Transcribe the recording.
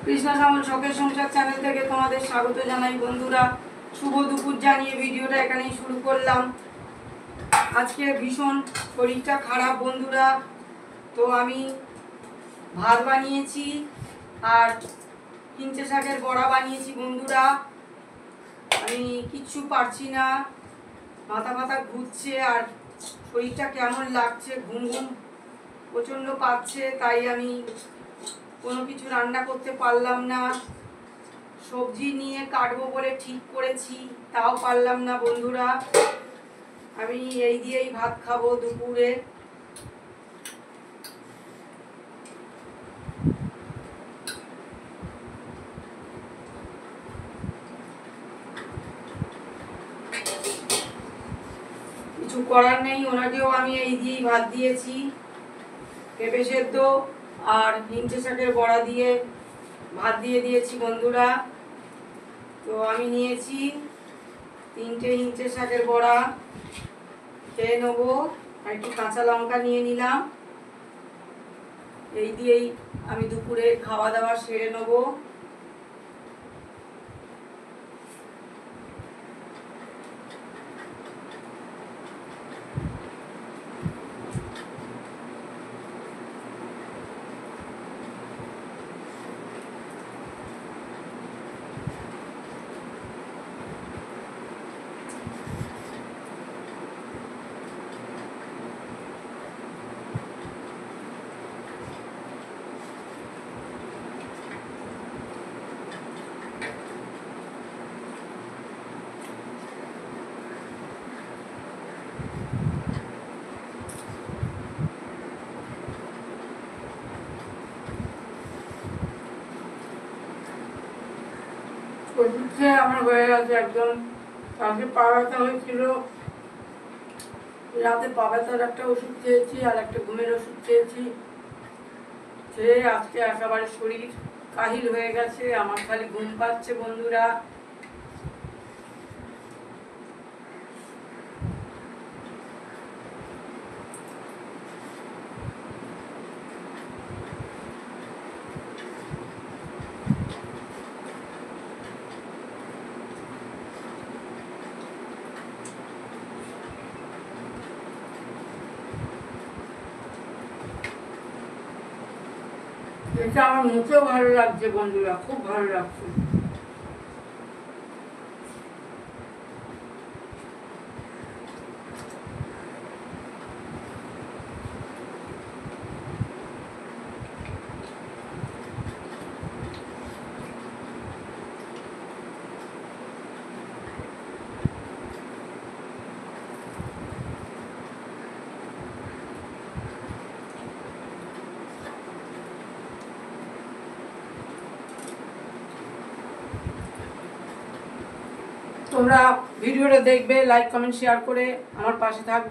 কৃষ্ণ শ্যামল শখের সংসার চ্যানেল থেকে তোমাদের স্বাগত জানাই বন্ধুরা। শুভ দুপুর জানিয়ে ভিডিওটা এখানেই শুরু করলাম। আজকে ভীষণ শরীরটা খারাপ বন্ধুরা, তো আমি ভাত বানিয়েছি আর হিঞ্চে শাকের বড়া বানিয়েছি বন্ধুরা। আমি কিচ্ছু পারছি না, মাথা ব্যথা ঘুরছে আর শরীরটা কেমন লাগছে, ঘুম ঘুম প্রচণ্ড পাচ্ছে, তাই আমি কোনো কিছু রান্না করতে পারলাম না। সবজি নিয়ে কাটবো বলে ঠিক করেছি, তাও পারলাম না বন্ধুরা। আমি এই দিয়েই ভাত খাবো দুপুরে। কিছু করার নেই, ওনাকেও আমি এই দিয়েই ভাত দিয়েছি। পেঁপে সেদ্ধ আর হিঞ্চে শাকের বড়া দিয়ে ভাত দিয়ে দিয়েছি বন্ধুরা। তো আমি নিয়েছি 3টে হিঞ্চে শাকের বড়া, খেয়ে নেবো। আর একটু কাঁচা লঙ্কা নিয়ে নিলাম, এই দিয়েই আমি দুপুরে খাওয়া দাওয়া সেরে নেবো। ওষুধে আমার হয়ে গেছে একদম। কালকে পা ব্যথা হয়েছিল, রাতে পা ব্যথার একটা ওষুধ খেয়েছি আর একটা ঘুমের ওষুধ খেয়েছি। খেয়ে আজকে একেবারে শরীর কাহিল হয়ে গেছে, আমার খালি ঘুম পাচ্ছে বন্ধুরা। এটা আমার মুখেও ভালো লাগছে বন্ধুরা, খুব ভালো লাগছে। তোমরা ভিডিওটা দেখবে, লাইক কমেন্ট শেয়ার করে আমার পাশে থাকবে।